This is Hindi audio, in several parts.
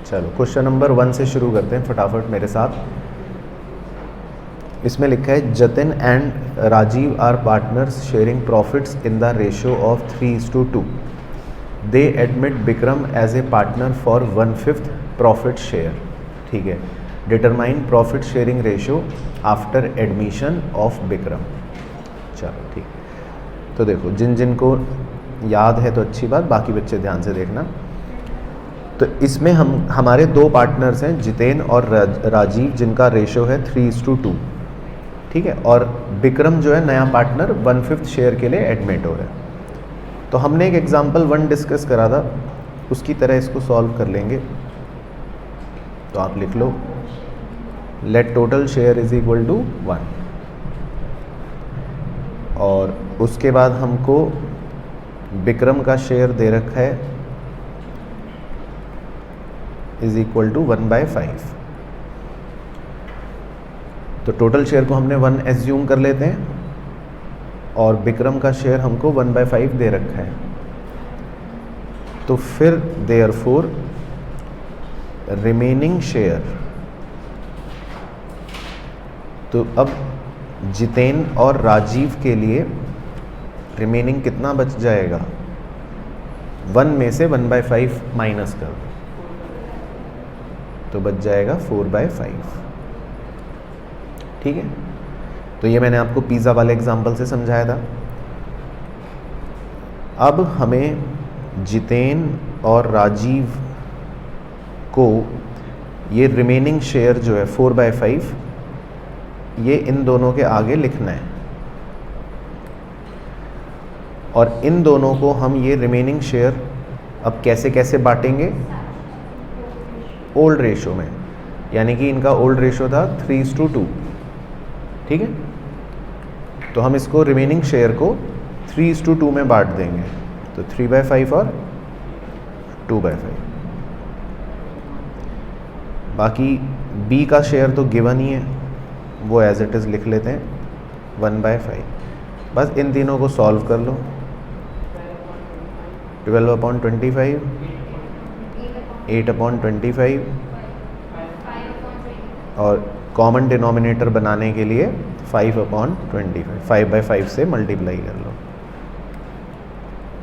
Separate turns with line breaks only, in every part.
चलो क्वेश्चन नंबर 1 से शुरू करते हैं फटाफट मेरे साथ। इसमें लिखा है Jatin and Rajiv are partners sharing profits in the ratio of 3:2। They admit Vikram as a partner for 1/5 profit share. ठीक है, determine profit sharing ratio after admission of Vikram. चलो ठीक, तो देखो जिन जिन को याद है तो अच्छी बात, बाकी बच्चे ध्यान से देखना। तो इसमें हमारे दो पार्टनर्स हैं जितेन और राजीव, जिनका रेशो है 3:2। ठीक है, और विक्रम जो है नया पार्टनर 1/5 शेयर के लिए एडमिट हो रहा है। तो हमने एक एग्जांपल 1 डिस्कस करा था, उसकी तरह इसको सॉल्व कर लेंगे। तो आप लिख लो let total share is equal to 1, और उसके बाद हमको विक्रम का शेयर दे रखा है इज इक्वल टू 1/5। तो टोटल शेयर को हमने 1 एज्यूम कर लेते हैं, और विक्रम का शेयर हमको 1/5 दे रखा है। तो फिर देयरफॉर रिमेनिंग शेयर, तो अब जितेन और राजीव के लिए रिमेनिंग कितना बच जाएगा, 1 में से 1/5 माइनस कर दो तो बच जाएगा 4/5। ठीक है, तो ये मैंने आपको पिज़्ज़ा वाले एग्जांपल से समझाया था। अब हमें जितेन और राजीव को ये रिमेनिंग शेयर जो है 4/5, ये इन दोनों के आगे लिखना है, और इन दोनों को हम ये रिमेनिंग शेयर अब कैसे कैसे बांटेंगे, ओल्ड रेशो में, यानी कि इनका ओल्ड रेशो था 3:2। ठीक है, तो हम इसको रिमेनिंग शेयर को 3:2 में बांट देंगे, तो 3/5 और 2/5। बाकी बी का शेयर तो गिवन ही है, वो एज इट इज़ लिख लेते हैं 1/5। बस इन तीनों को सॉल्व कर लो, 12/25, 8/25, और कॉमन डिनोमिनेटर बनाने के लिए 5/25, 5/5 से मल्टीप्लाई कर लो।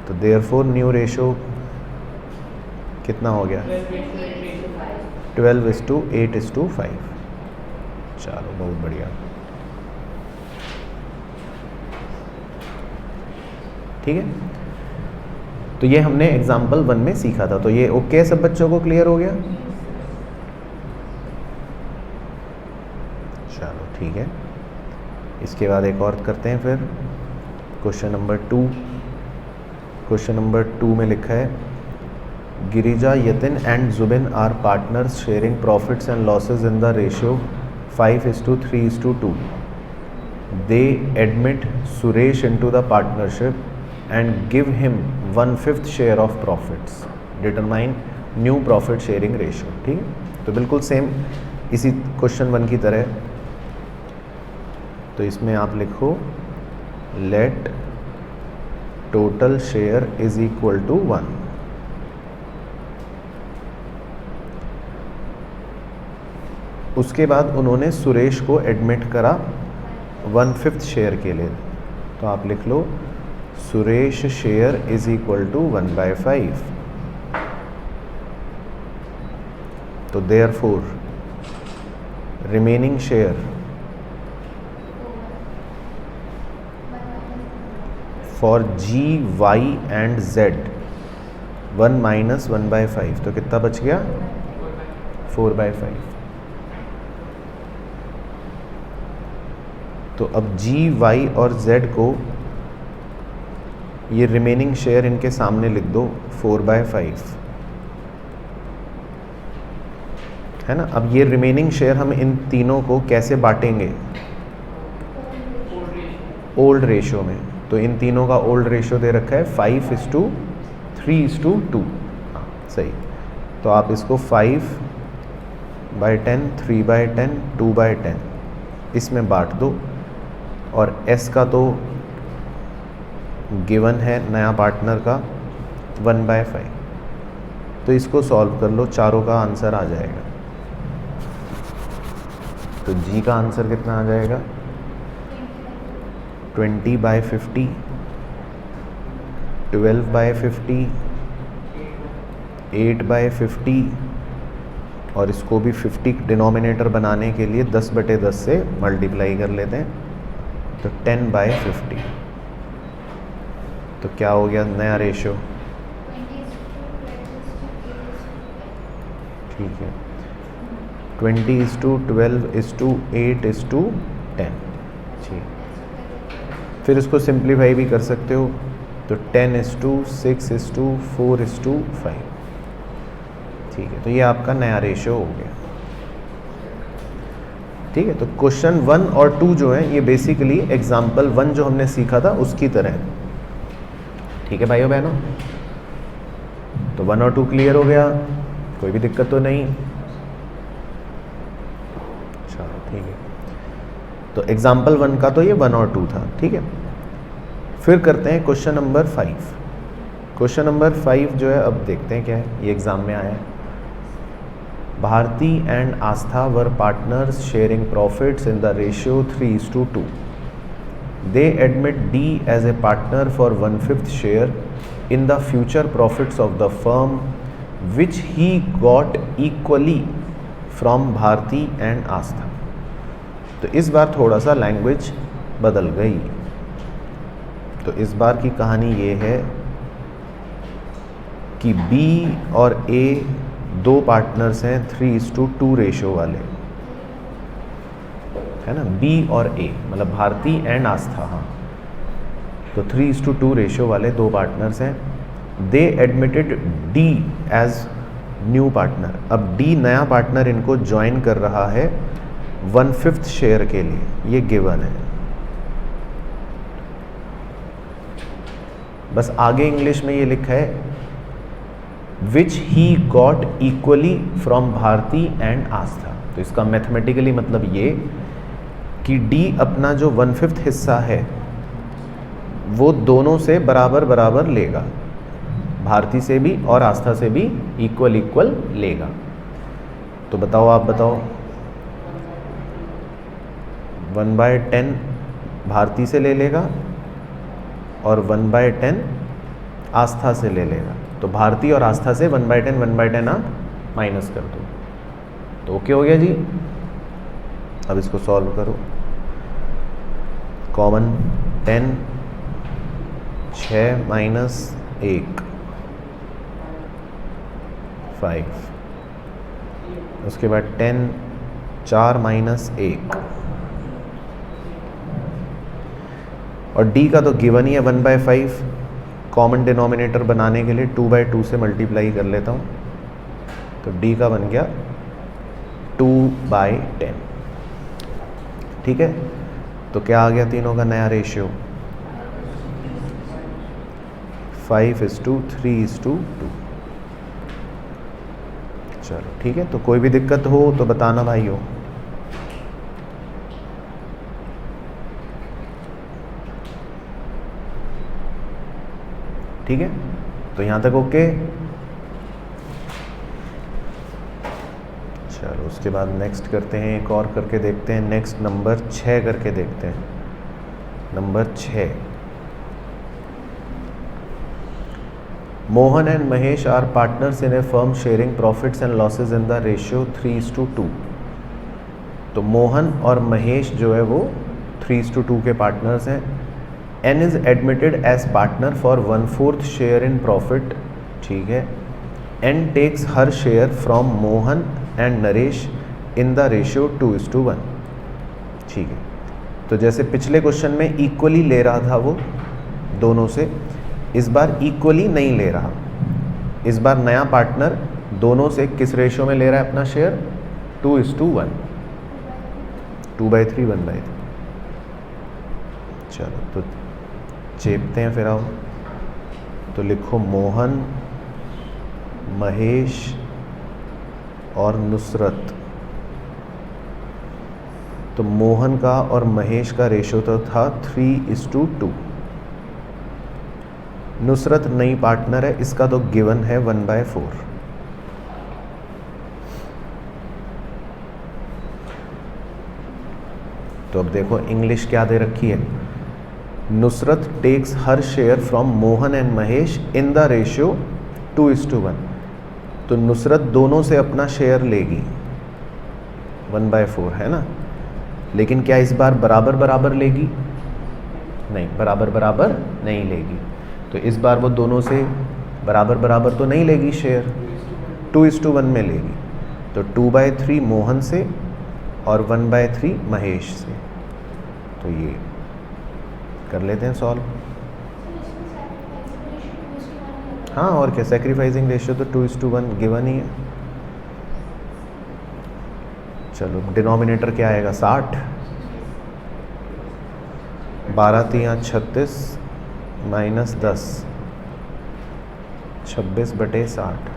तो देयरफॉर न्यू रेशो कितना हो गया, 12:8:5। चलो बहुत बढ़िया। ठीक है, तो ये हमने एग्जाम्पल 1 में सीखा था। तो ये ओके, सब बच्चों को क्लियर हो गया। चलो ठीक है, इसके बाद एक और करते हैं फिर क्वेश्चन नंबर 2। क्वेश्चन नंबर 2 में लिखा है Girija, Yatin and Zubin are partners sharing profits and losses in the ratio 5:3:2। They admit Suresh into the partnership and give him 1/5 share of profits. Determine new profit sharing ratio. ठीक है, तो बिल्कुल सेम इसी क्वेश्चन 1 की तरह। तो इसमें आप लिखो let total share is equal to 1। उसके बाद उन्होंने सुरेश को एडमिट करा 1/5 शेयर के लिए। तो आप लिख लो Suresh share is equal to 1/5। तो therefore remaining share for G, Y and Z 1 - 1/5, तो कितना बच गया, 4/5। तो अब G, Y और Z को ये रिमेनिंग शेयर इनके सामने लिख दो 4/5, है ना। अब ये रिमेनिंग शेयर हम इन तीनों को कैसे बांटेंगे, ओल्ड रेशो में। तो इन तीनों का ओल्ड रेशो दे रखा है 5:3:2। हाँ सही, तो आप इसको 5/10, 3/10, 2/10 इसमें बांट दो, और S का तो गिवन है नया पार्टनर का 1/5। तो इसको सॉल्व कर लो, चारों का आंसर आ जाएगा। तो जी का आंसर कितना आ जाएगा? 20/50, 12/50, 8/50, और इसको भी 50 डिनोमिनेटर बनाने के लिए 10/10 से मल्टीप्लाई कर लेते हैं, तो 10/50। तो क्या हो गया नया रेशियो? ठीक है, 20:12:8:10। ठीक, फिर इसको सिंप्लीफाई भी कर सकते हो, तो 10:6:4:5। ठीक है, तो ये आपका नया रेशियो हो गया। ठीक है, तो क्वेश्चन 1 और 2 जो है ये बेसिकली एग्जाम्पल 1 जो हमने सीखा था उसकी तरह है। ठीक है भाइयों बहनों, तो 1 और 2 क्लियर हो गया, कोई भी दिक्कत तो नहीं? चलो ठीक है, तो एग्जाम्पल 1 का तो ये 1 और 2 था। ठीक है, फिर करते हैं क्वेश्चन नंबर 5। क्वेश्चन नंबर 5 जो है अब देखते हैं क्या है, ये एग्जाम में आया है। Bharti and Astha were partners sharing profits in the ratio 3:2. They admit D as a partner for 1/5 share in the future profits of the firm, which he got equally from Bharti and Astha. तो इस बार थोड़ा सा लैंग्वेज बदल गई। तो इस बार की कहानी ये है कि B और A दो पार्टनर्स हैं 3:2 रेशियो वाले, है ना। बी और ए मतलब भारती एंड आस्था, हाँ, तो 3:2 रेशियो वाले दो पार्टनर्स हैं। They admitted the as new partner. अब डी नया पार्टनर इनको ज्वाइन कर रहा है 1/5 शेयर के लिए, ये गिवन है। बस आगे इंग्लिश में ये लिखा है which he got equally from Bharti and Astha. तो इसका मैथमेटिकली मतलब ये कि D अपना जो 1/5 हिस्सा है वो दोनों से बराबर बराबर लेगा, भारती से भी और आस्था से भी इक्वल इक्वल लेगा। तो बताओ, आप बताओ, 1/10 भारती से ले लेगा और 1/10 आस्था से ले लेगा। तो भारती और आस्था से 1/10 आप माइनस कर दो, तो ओके हो गया जी। अब इसको सॉल्व करो, कॉमन 10, 6 - 1 5, उसके बाद 10, 4 - 1, और D का तो गिवन ही है 1/5। कॉमन डिनोमिनेटर बनाने के लिए 2/2 से मल्टीप्लाई कर लेता हूँ, तो D का बन गया 2/10। ठीक है, तो क्या आ गया तीनों का नया रेशियो? 5:3:2। चलो ठीक है, तो कोई भी दिक्कत हो तो बताना भाइयों। ठीक है, तो यहाँ तक ओके। चलो उसके बाद नेक्स्ट करते हैं, एक और करके देखते हैं। नेक्स्ट नंबर 6 करके देखते हैं। Number 6, Mohan and Mahesh are partners in a firm sharing profits and losses in the ratio 3:2। तो मोहन और महेश जो है वो 3:2 के पार्टनर्स हैं। N is admitted as partner for 1/4 share in profit. ठीक है, N takes her share from Mohan and Naresh in the ratio 2:1। ठीक है, तो जैसे पिछले क्वेश्चन में इक्वली ले रहा था वो दोनों से, इस बार इक्वली नहीं ले रहा। इस बार नया पार्टनर दोनों से किस रेशियो में ले रहा है अपना शेयर? 2:1, 2/3, 1/3। चलो तो चेपते हैं, फिर आओ, तो लिखो मोहन, महेश और नुसरत। तो मोहन का और महेश का रेशियो तो था 3:2। नुसरत नई पार्टनर है, इसका तो गिवन है 1/4। तो अब देखो इंग्लिश क्या दे रखी है, Nusrat takes her share from Mohan and Mahesh in the ratio 2:1। तो नुसरत दोनों से अपना शेयर लेगी 1/4, है ना, लेकिन क्या इस बार बराबर बराबर लेगी? नहीं, बराबर बराबर नहीं लेगी। तो इस बार वो दोनों से बराबर बराबर तो नहीं लेगी शेयर, 2:1 में लेगी। तो 2/3 मोहन से और 1/3 महेश से। तो ये कर लेते हैं सॉल्व। हाँ और क्या, सेक्रीफाइसिंग रेशियो तो 2:1 गिवन ही है। चलो डिनोमिनेटर क्या आएगा, 60, 12×3 = 36 - 10, 26/60,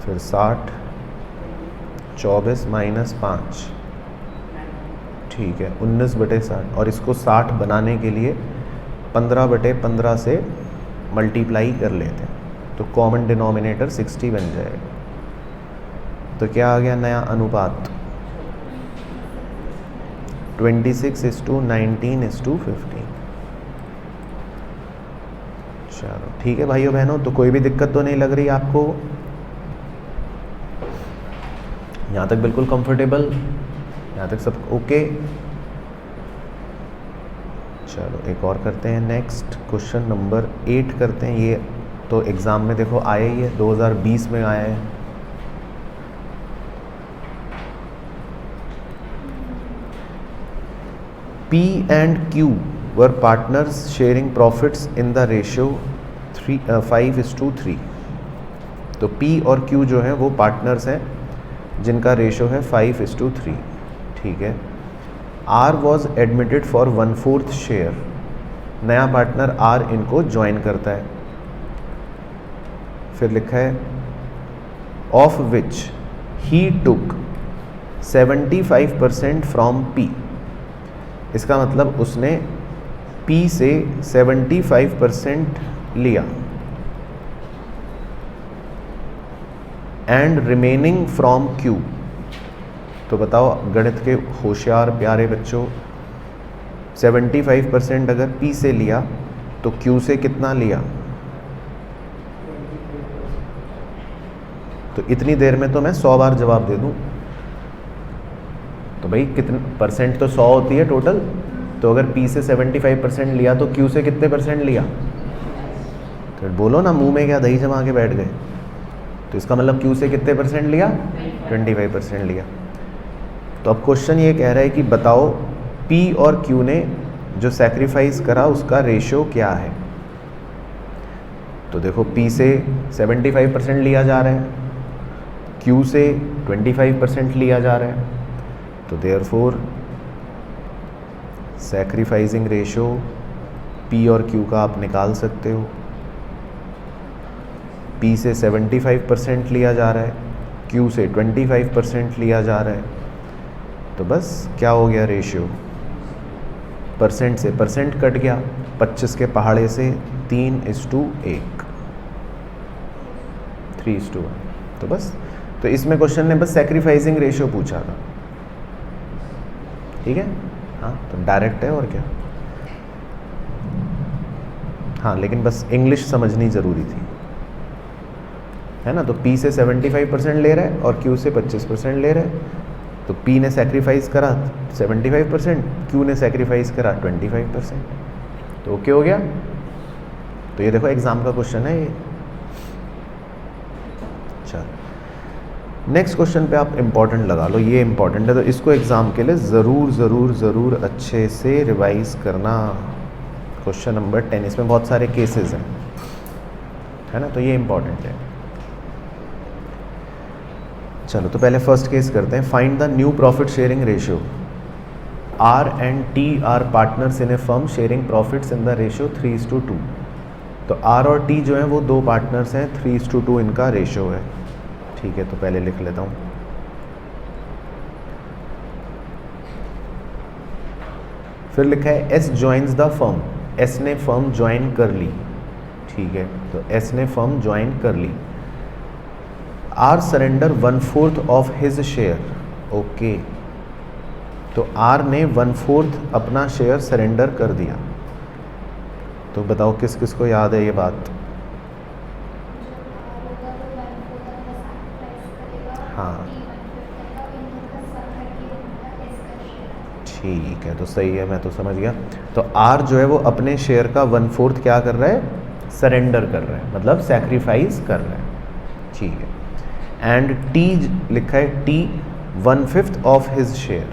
फिर 60, 24 - 5, ठीक है 19/60। और इसको 60 बनाने के लिए 15/15 से मल्टीप्लाई कर लेते हैं, तो कॉमन डिनोमिनेटर 60 बन जाएगा। तो क्या आ गया नया अनुपात, 26:19:15। चलो ठीक है भाइयों बहनों, तो कोई भी दिक्कत तो नहीं लग रही आपको? यहाँ तक बिल्कुल कंफर्टेबल, यहाँ तक सब ओके? चलो एक और करते हैं, नेक्स्ट क्वेश्चन नंबर 8 करते हैं। ये तो एग्ज़ाम में देखो आया ही है, 2020 में आया है। P and Q were partners sharing profits in the ratio 5:3। तो P और Q जो है वो पार्टनर्स हैं जिनका रेशो है 5:3, ठीक है। R was admitted for 1/4 share, नया पार्टनर R इनको ज्वाइन करता है। फिर लिखा है of which he took 75% from P। इसका मतलब उसने P से 75% लिया, एंड रिमेनिंग फ्रॉम Q। तो बताओ गणित के होशियार प्यारे बच्चों, 75% अगर P से लिया तो Q से कितना लिया? तो इतनी देर में तो मैं 100 बार जवाब दे दूं। तो भाई कितने परसेंट, तो 100 होती है टोटल। तो अगर P से 75% लिया तो Q से कितने परसेंट लिया? तो बोलो ना, मुंह में क्या दही जमा के बैठ गए। तो इसका मतलब Q से कितने परसेंट लिया? 25% लिया। तो अब क्वेश्चन ये कह रहा है कि बताओ P और Q ने जो सैक्रिफाइस करा उसका रेशो क्या है। तो देखो P से 75% लिया जा रहा है, Q से 25% लिया जा रहा है। तो देयरफॉर सैक्रिफाइसिंग रेशो P और Q का आप निकाल सकते हो। P से 75% लिया जा रहा है, Q से 25% लिया जा रहा है। तो बस क्या हो गया रेशियो, परसेंट से परसेंट कट गया, 25 के पहाड़े से 3:1, 3:1। तो बस, तो इसमें क्वेश्चन ने बस सैक्रिफाइसिंग रेशियो पूछा था, ठीक है। हाँ तो डायरेक्ट है और क्या। हाँ लेकिन बस इंग्लिश समझनी ज़रूरी थी, है ना। तो P से 75% ले रहा है और Q से 25% ले रहा है। तो P ने सैक्रिफाइस करा 75%, Q ने सैक्रिफाइस करा 25%। तो ओके हो गया। तो ये देखो एग्जाम का क्वेश्चन है ये। चलो नेक्स्ट क्वेश्चन पे आप इम्पोर्टेंट लगा लो, ये इम्पोर्टेंट है तो इसको एग्ज़ाम के लिए ज़रूर ज़रूर ज़रूर अच्छे से रिवाइज करना। क्वेश्चन नंबर 10, इसमें बहुत सारे केसेस हैं, है ना, तो ये इम्पोर्टेंट है। चलो तो पहले फर्स्ट केस करते हैं। Find the new profit sharing ratio. R and T are partners in a firm sharing profits in the ratio 3:2। तो R और T जो हैं वो दो पार्टनर्स हैं, 3:2 इनका रेशियो है, ठीक है। तो पहले लिख लेता हूँ। फिर लिखा है S joins the firm, S ने फर्म ज्वाइन कर ली, ठीक है। तो S ने फर्म ज्वाइन कर ली। R surrender 1/4 of his share, okay. तो आर ने 1/4 अपना शेयर सरेंडर कर दिया। तो बताओ किस किस को याद है ये बात? हाँ ठीक है, तो सही है, मैं तो समझ गया। तो आर जो है वो अपने शेयर का 1/4 क्या कर रहा है? सरेंडर कर रहा है, मतलब सैक्रिफाइस कर रहा है। ठीक है। एंड टी लिखा है, टी 1/5 ऑफ हिज शेयर,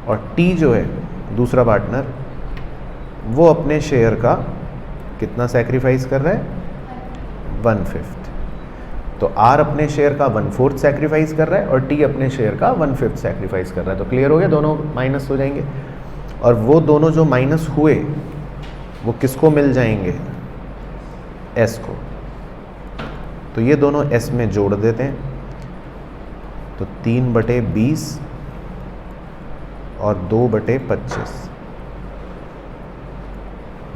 और टी जो है दूसरा पार्टनर, वो अपने शेयर का कितना सैक्रिफाइस कर रहा है? 1/5। तो आर अपने शेयर का 1/4 सैक्रिफाइस कर रहा है और टी अपने शेयर का 1/5 सैक्रिफाइस कर रहा है। तो क्लियर हो गया, दोनों माइनस हो जाएंगे, और वो दोनों जो माइनस हुए वो किसको मिल जाएंगे? एस को। तो ये दोनों एस में जोड़ देते हैं, तो 3/20 और 2/25।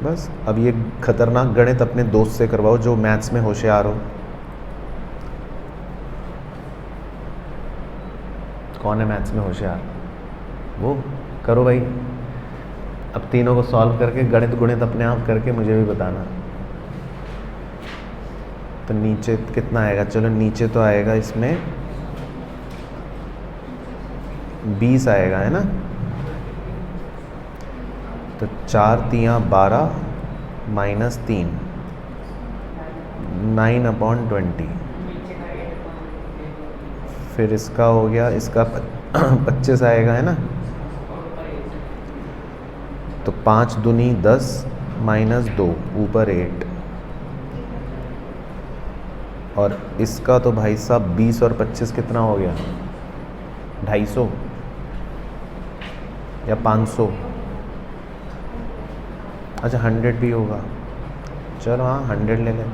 बस अब ये खतरनाक गणित अपने दोस्त से करवाओ जो मैथ्स में होशियार हो। कौन है मैथ्स में होशियार? वो करो भाई। अब तीनों को सॉल्व करके गणित गुणित अपने आप करके मुझे भी बताना। तो नीचे कितना आएगा? चलो नीचे तो आएगा इसमें 20 आएगा, है ना? तो 4 तियाँ 12 माइनस 3, 9/20। फिर इसका हो गया, इसका 25 आएगा, है ना? तो 5 दूनी 10 माइनस 2 ऊपर 8, और इसका तो भाई साहब 20 और 25 कितना हो गया? 250 या 500? अच्छा 100 भी होगा। चलो हाँ 100 ले लेते हैं।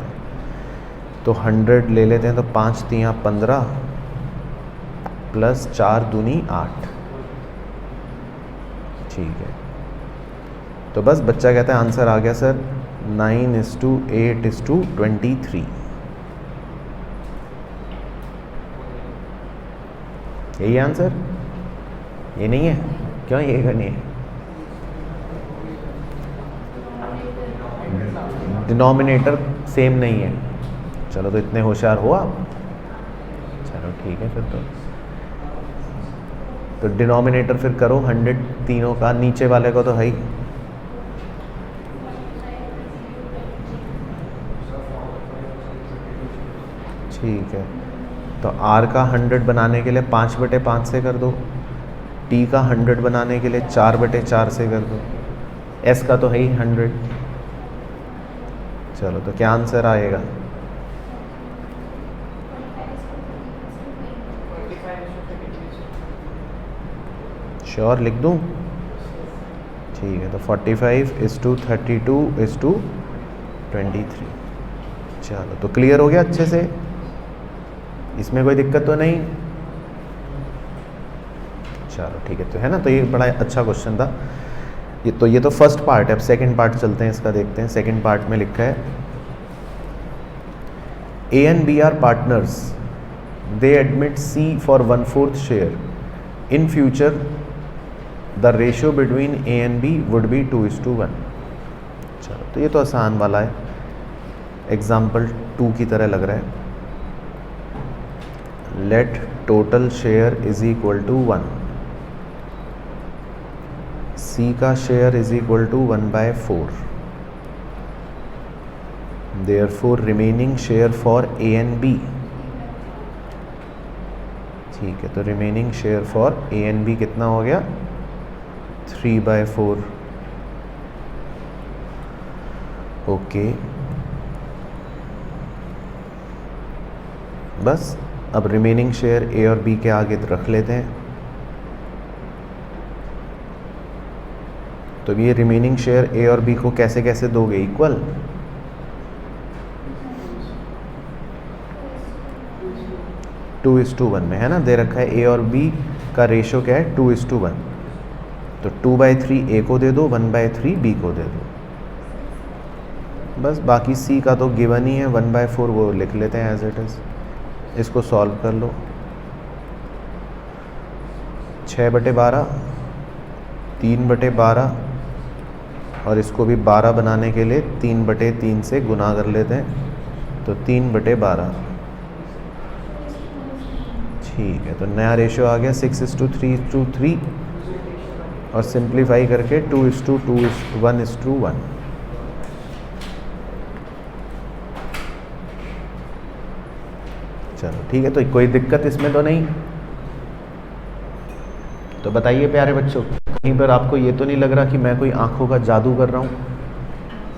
तो 100 ले लेते हैं, तो 5 तियाँ 15 प्लस 4 दूनी 8। ठीक है, तो बस बच्चा कहता है आंसर आ गया सर 9:8:23। यही आंसर? ये नहीं है? क्यों ये नहीं है? डिनोमिनेटर सेम नहीं है। चलो तो इतने होशियार हो आप। चलो ठीक है फिर तो डिनोमिनेटर फिर करो 100 तीनों का, नीचे वाले को तो है ही। ठीक है, तो R का 100 बनाने के लिए 5/5 से कर दो, T का 100 बनाने के लिए 4/4 से कर दो, S का तो है ही 100। चलो तो क्या आंसर आएगा? श्योर लिख दूं? ठीक है, तो 45:32:23। चलो तो क्लियर हो गया अच्छे से, इसमें कोई दिक्कत तो नहीं? चलो ठीक है, तो है ना, तो ये बड़ा अच्छा क्वेश्चन था। ये तो फर्स्ट पार्ट है। अब सेकंड पार्ट चलते हैं, इसका देखते हैं। सेकंड पार्ट में लिखा है A and B are partners, they admit C for 1/4 share. In future the ratio between A and B would be 2:1। चलो तो ये तो आसान वाला है, एग्जाम्पल 2 की तरह लग रहा है। Let total share is equal to 1, C का share is equal to 1/4, therefore remaining share for A and B। ठीक है, तो remaining share for A and B कितना हो गया? 3/4। ओके, बस अब रिमेनिंग शेयर A और B के आगे रख लेते हैं। तो ये रिमेनिंग शेयर A और B को कैसे कैसे दोगे? इक्वल। टू इज टू 1 में, है ना, दे रखा है A और B का रेशो क्या है? 2:1। तो 2/3 A को दे दो, 1/3 B को दे दो। बस बाकी C का तो गिवन ही है, 1/4 वो लिख लेते हैं एज इट इज़। इसको सॉल्व कर लो। 6/12 3/12 और इसको भी 12 बनाने के लिए 3/3 से गुना कर लेते हैं, तो 3/12। ठीक है, तो नया रेशियो आ गया 6:3:3 और सिंप्लीफाई करके 2:2:1:1। चलो ठीक है, तो कोई दिक्कत इसमें तो नहीं? तो बताइए प्यारे बच्चों, कहीं पर आपको ये तो नहीं लग रहा कि मैं कोई आंखों का जादू कर रहा हूँ?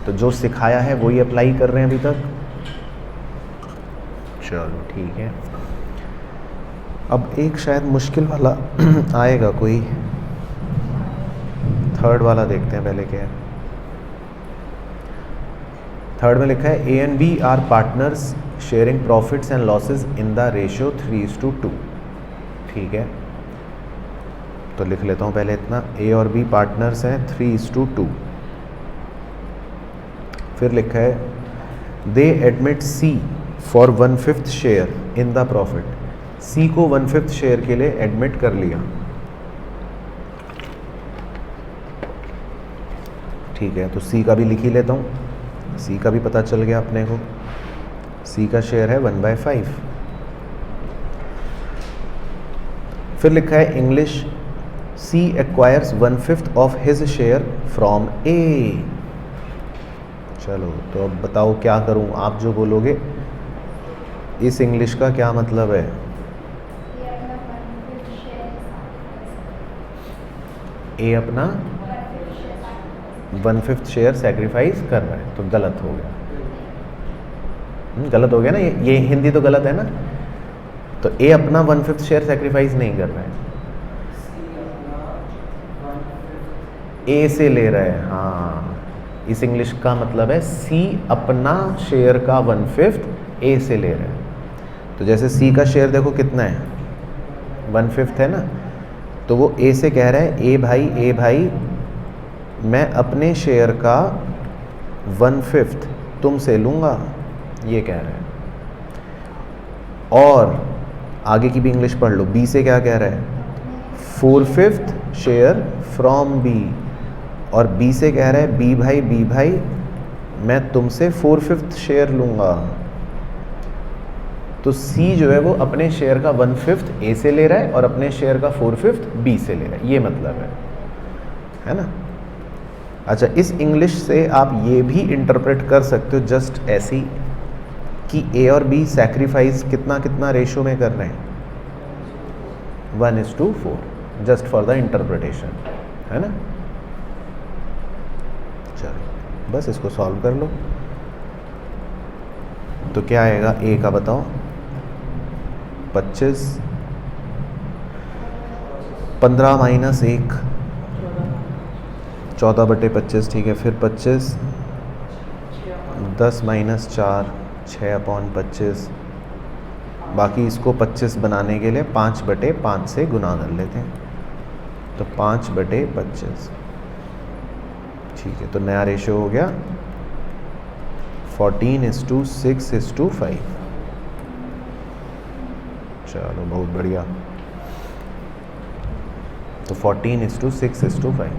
तो जो सिखाया है वही अप्लाई कर रहे हैं अभी तक। चलो ठीक है, अब एक शायद मुश्किल वाला आएगा कोई, थर्ड वाला देखते हैं पहले क्या है। थर्ड में लिखा है A and B are partners sharing profits and losses in the ratio 3:2। ठीक है, तो लिख लेता हूँ पहले इतना, ए और बी पार्टनर्स हैं 3:2। फिर लिखा है they admit C for 1/5 share in the profit. C को 1/5 शेयर के लिए एडमिट कर लिया। ठीक है, तो सी का भी लिख ही लेता हूँ, सी का भी पता चल गया अपने को। सी का शेयर है 1/5। फिर लिखा है English C acquires 1/5 of his share from A. चलो तो अब बताओ क्या करूं, आप जो बोलोगे। इस इंग्लिश का क्या मतलब है? ए अपना 1/5 शेयर सेक्रीफाइस कर रहा है, तो गलत हो गया। गलत हो गया ना, ये हिंदी तो गलत है ना। तो ए अपना 1/5 शेयर सेक्रीफाइस नहीं कर रहा है, ए से ले रहा है। हाँ, इस इंग्लिश का मतलब है सी अपना शेयर का 1/5 ए से ले रहा है। तो जैसे सी का शेयर देखो कितना है, 1/5 है ना, तो वो ए से कह रहा है ए भाई मैं अपने शेयर का 1/5 तुमसे लूँगा, ये कह रहा है। और आगे की भी इंग्लिश पढ़ लो, बी से क्या कह रहा है, 4/5 शेयर फ्रॉम बी। और बी से कह रहा है बी भाई मैं तुमसे 4/5 शेयर लूँगा। तो सी जो है वो अपने शेयर का 1/5 ए से ले रहा है और अपने शेयर का 4/5 बी से ले रहा है, ये मतलब है ना। अच्छा, इस इंग्लिश से आप ये भी इंटरप्रेट कर सकते हो जस्ट ऐसी कि ए और बी सैक्रिफाइस कितना कितना रेशो में कर रहे हैं, 1:4, जस्ट फॉर द इंटरप्रिटेशन, है ना। चलो बस इसको सॉल्व कर लो। तो क्या आएगा ए का बताओ, 25, 15 - 1 14/25। ठीक है, फिर 25, 10 - 4 6/25। बाकी इसको 25 बनाने के लिए 5/5 से गुना कर लेते हैं, तो 5/25। ठीक है, तो नया रेशियो हो गया 14:6:5। चलो बहुत बढ़िया, तो 14:6:5।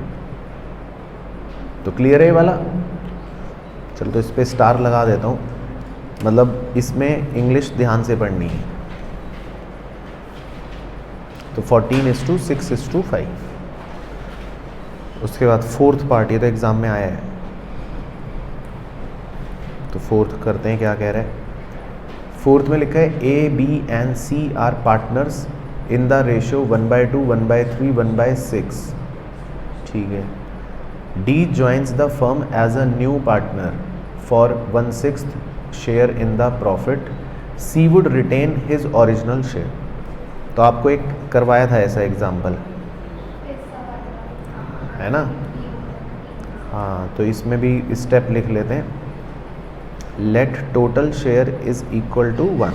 तो क्लियर है ये वाला। चलो तो इस पर स्टार लगा देता हूँ, मतलब इसमें इंग्लिश ध्यान से पढ़नी है। तो 14:6:5। उसके बाद फोर्थ पार्ट, ये तो एग्ज़ाम में आया है, तो फोर्थ करते हैं, क्या कह रहा है। फोर्थ में लिखा है A B and C are partners in the ratio 1/2 1/3 1/6। ठीक है, D joins the firm as a new partner for 1/6 share in the profit, C would retain his original share. तो आपको एक करवाया था ऐसा एग्जाम्पल, है ना। हाँ, तो इसमें भी स्टेप लिख लेते हैं, let total share is equal to 1।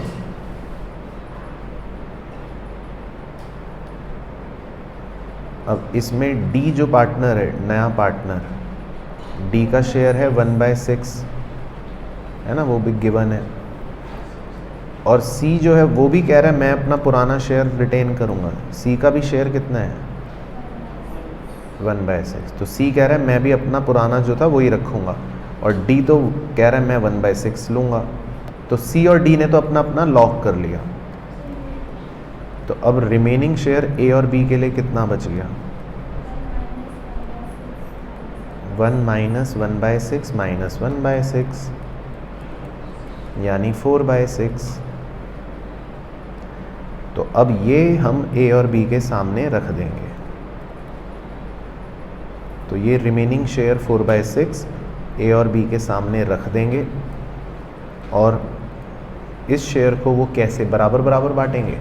अब इसमें डी जो पार्टनर है, नया पार्टनर, डी का शेयर है 1/6, है ना, वो भी गिवन है। और सी जो है वो भी कह रहा है मैं अपना पुराना शेयर रिटेन करूंगा। सी का भी शेयर कितना है, 1/6। तो सी कह रहा है मैं भी अपना पुराना जो था वही रखूँगा, और डी तो कह रहा है मैं 1/6 लूँगा। तो सी और डी ने तो अपना अपना लॉक कर लिया। तो अब रिमेनिंग शेयर ए और बी के लिए कितना बच गया? 1 - 1/6 - 1/6 यानी 4/6। तो अब ये हम ए और बी के सामने रख देंगे। तो ये रिमेनिंग शेयर 4/6 ए और बी के सामने रख देंगे, और इस शेयर को वो कैसे बराबर बराबर बांटेंगे?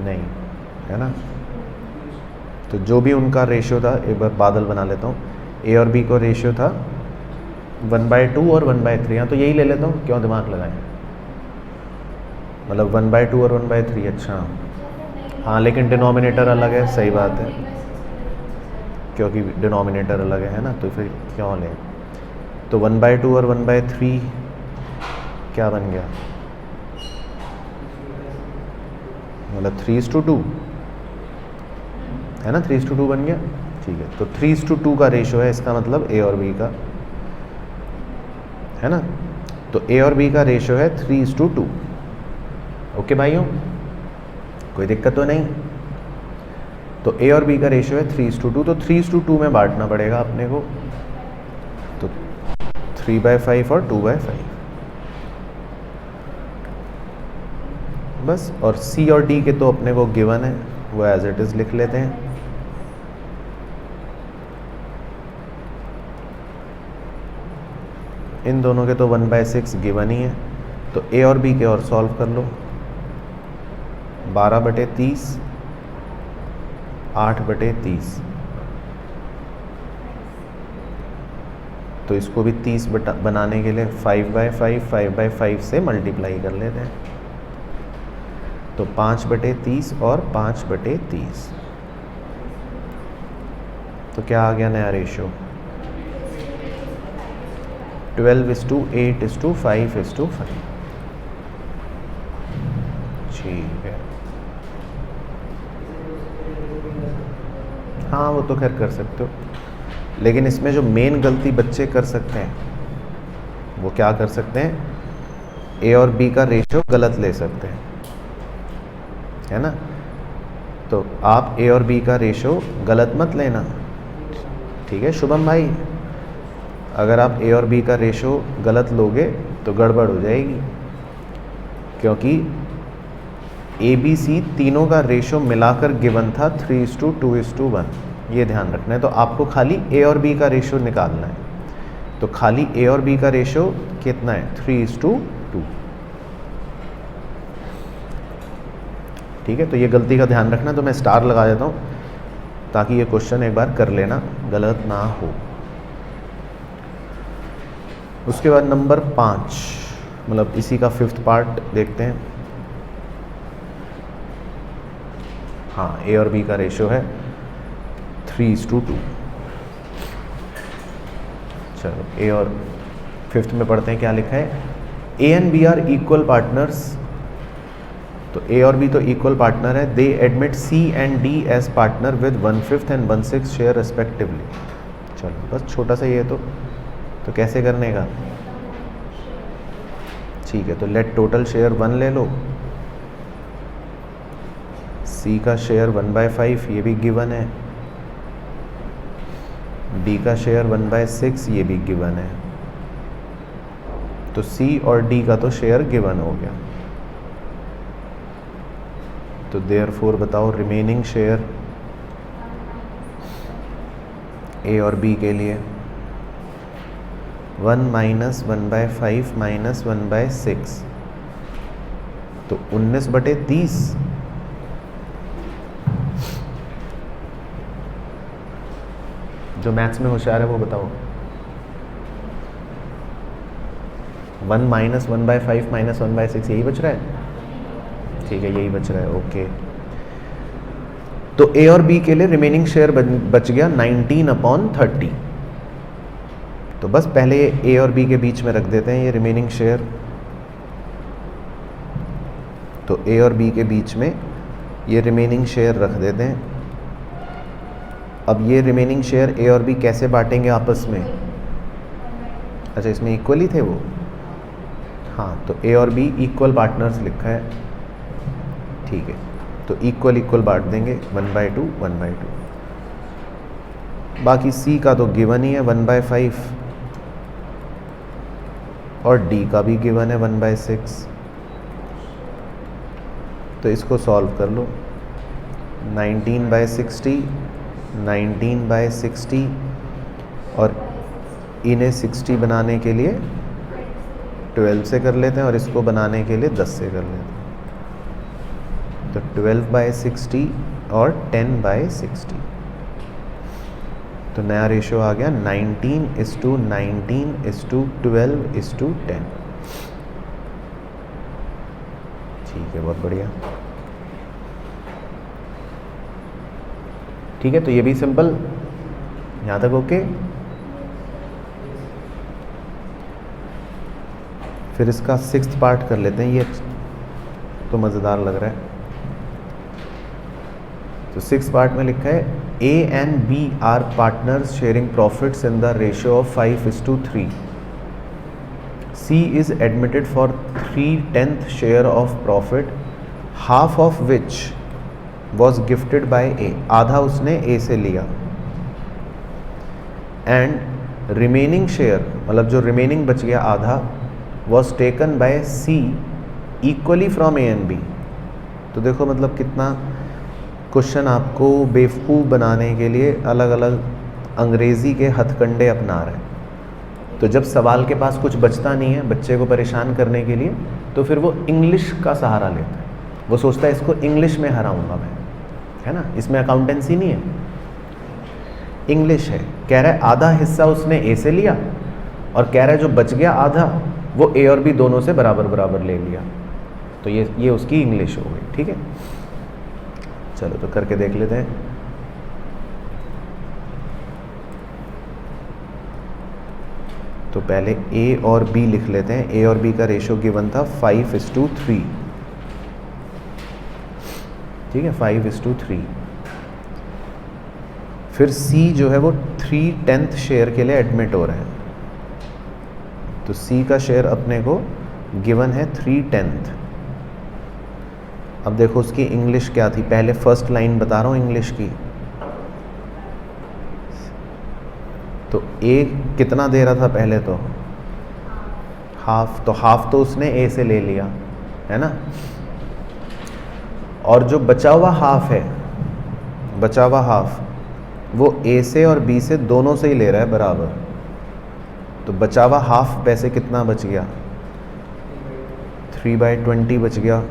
नहीं, है ना। तो जो भी उनका रेशियो था, एक बार बादल बना लेता हूँ, ए और बी को रेशियो था 1/2 और 1/3। यहाँ तो यही ले लेता हूँ, क्यों दिमाग लगाएं, मतलब 1/2 और 1/3। अच्छा हाँ, लेकिन डिनोमिनेटर अलग है, सही बात है, क्योंकि डिनोमिनेटर अलग है ना, तो फिर क्यों लें। तो 1/2 और 1/3 क्या बन गया, मतलब 3:2 है ना, 3:2 बन गया। ठीक है, तो 3:2 का रेशो है, इसका मतलब ए और बी का, है ना। तो ए और बी का रेशो है 3:2। ओके भाइयों, कोई दिक्कत तो नहीं। तो ए और बी का रेशियो है 3:2, तो 3:2 में बांटना पड़ेगा अपने को। तो 3/5 और 2/5 बस। और सी और डी के तो अपने को गिवन है, वो एज इट इज लिख लेते हैं। इन दोनों के तो 1/6 गिवन ही है। तो ए और बी के और सॉल्व कर लो। 12/30 8/30। तो इसको भी 30 बनाने के लिए 5/5 से मल्टीप्लाई कर लेते हैं। तो 5/30 और 5/30। तो क्या आ गया नया रेशियो? 12:8:5:5। ठीक है, हाँ वो तो खैर कर सकते हो, लेकिन इसमें जो मेन गलती बच्चे कर सकते हैं वो क्या कर सकते हैं, ए और बी का रेशियो गलत ले सकते हैं, है ना। तो आप ए और बी का रेशियो गलत मत लेना, ठीक है शुभम भाई। अगर आप ए और बी का रेशियो गलत लोगे तो गड़बड़ हो जाएगी, क्योंकि ए बी सी तीनों का रेशियो मिलाकर गिवन था 3:2:1। ये ध्यान रखना है। तो आपको खाली ए और बी का रेशियो निकालना है। तो खाली ए और बी का रेशियो कितना है? 3:2। ठीक है, तो ये गलती का ध्यान रखना। तो मैं स्टार लगा देता हूँ ताकि ये क्वेश्चन एक बार कर लेना, गलत ना हो। उसके बाद नंबर 5, मतलब इसी का 5th पार्ट देखते हैं। हाँ, ए और बी का रेशियो है 3:2। चलो ए और 5th में पढ़ते हैं क्या लिखा है। A and B are equal partners. तो ए और बी तो इक्वल पार्टनर है। They admit C and D as partner with 1/5 and 1/6 share respectively. चलो बस छोटा सा ये तो कैसे करने का, ठीक है। तो लेट टोटल शेयर 1 ले लो। सी का शेयर 1/5 ये भी गिवन है। डी का शेयर 1/6 ये भी गिवन है। तो सी और डी का तो शेयर गिवन हो गया। तो देयरफॉर बताओ रिमेनिंग शेयर ए और बी के लिए 1 - 1/5 - 1/6। तो 19/30। जो मैथ्स में होशियार है वो बताओ। 1 - 1/5 - 1/6 यही बच रहा है, ठीक है यही बच रहा है। ओके, तो ए और बी के लिए रिमेनिंग शेयर बच गया 19/30। तो बस पहले ए और बी के बीच में रख देते हैं ये रिमेनिंग शेयर। तो ए और बी के बीच में ये रिमेनिंग शेयर रख देते हैं। अब ये रिमेनिंग शेयर ए और बी कैसे बांटेंगे आपस में? अच्छा, इसमें इक्वल ही थे वो। हाँ, तो ए और बी इक्वल पार्टनर्स लिखा है, ठीक है। तो इक्वल इक्वल बांट देंगे, 1/2 1/2। बाकी सी का तो गिवन ही है 1/5 और डी का भी गिवन है 1/6। तो इसको सॉल्व कर लो। 19/60, 19/60 और इन्हें 60 बनाने के लिए 12 से कर लेते हैं और इसको बनाने के लिए 10 से कर लेते हैं। तो 12/60 और 10/60। तो नया रेशो आ गया 19:19:12:10। ठीक है, बहुत बढ़िया। ठीक है, तो ये भी सिंपल, यहाँ तक ओके। फिर इसका 6th पार्ट कर लेते हैं, ये तो मज़ेदार लग रहा है। तो 6th पार्ट में लिखा है A and B are partners sharing profits in the ratio of 5:3. C is admitted for 3/10 share of profit, half of which was gifted by A. आधा उसने A से लिया। And remaining share, मतलब जो remaining बच गया आधा, was taken by C equally from A and B. तो देखो मतलब कितना क्वेश्चन आपको बेवकूफ़ बनाने के लिए अलग अलग अंग्रेज़ी के हथकंडे अपना रहे हैं। तो जब सवाल के पास कुछ बचता नहीं है बच्चे को परेशान करने के लिए, तो फिर वो इंग्लिश का सहारा लेता है। वो सोचता है इसको इंग्लिश में हराऊंगा मैं, है ना। इसमें अकाउंटेंसी नहीं है, इंग्लिश है। कह रहा है आधा हिस्सा उसने ए से लिया और कह रहा है जो बच गया आधा वो ए और बी दोनों से बराबर बराबर ले लिया। तो ये उसकी इंग्लिश हो गई, ठीक है। चलो तो करके देख लेते हैं। तो पहले ए और बी लिख लेते हैं। ए और बी का रेशो गिवन था 5:3, ठीक है, 5:3। फिर सी जो है वो 3/10 शेयर के लिए एडमिट हो रहा है। तो सी का शेयर अपने को गिवन है 3/10। अब देखो उसकी इंग्लिश क्या थी, पहले फर्स्ट लाइन बता रहा हूँ इंग्लिश की। तो ए कितना दे रहा था पहले, तो हाफ। तो हाफ तो उसने ए से ले लिया, है ना। और जो बचा हुआ हाफ है, बचा हुआ हाफ वो ए से और बी से दोनों से ही ले रहा है बराबर। तो बचा हुआ हाफ पैसे कितना बच गया, 3/20 बच गया,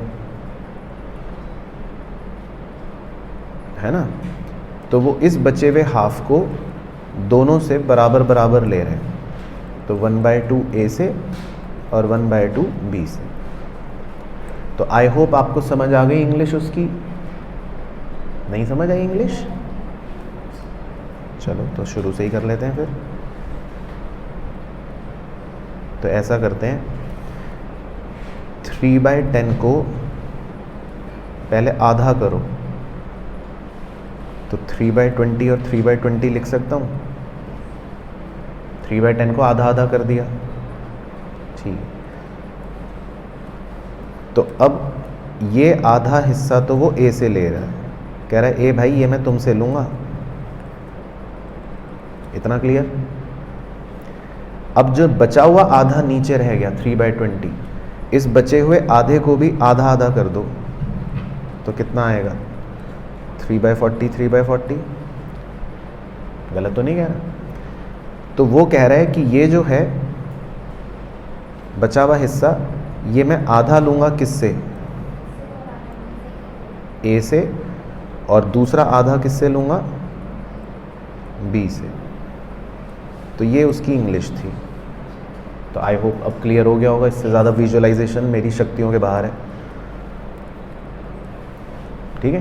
है ना। तो वो इस बचे हुए हाफ को दोनों से बराबर बराबर ले रहे हैं। तो 1/2 ए से और 1/2 बी से। तो आई होप आपको समझ आ गई इंग्लिश उसकी। नहीं समझ आई इंग्लिश? चलो तो शुरू से ही कर लेते हैं फिर। तो ऐसा करते हैं, 3/10 को पहले आधा करो। तो 3/20 और 3/20 लिख सकता हूँ। 3/10 को आधा आधा कर दिया, ठीक। तो अब ये आधा हिस्सा तो वो ए से ले रहा है, कह रहा है ए भाई ये मैं तुमसे लूँगा। इतना क्लियर? अब जो बचा हुआ आधा नीचे रह गया 3/20, इस बचे हुए आधे को भी आधा आधा कर दो। तो कितना आएगा, 3/40 3/40। गलत तो नहीं कह रहा? तो वो कह रहा है कि ये जो है बचा हुआ हिस्सा, ये मैं आधा लूँगा किससे, ए से, और दूसरा आधा किससे लूँगा, बी से। तो ये उसकी इंग्लिश थी। तो आई होप अब क्लियर हो गया होगा। इससे ज़्यादा विजुअलाइजेशन मेरी शक्तियों के बाहर है, ठीक है।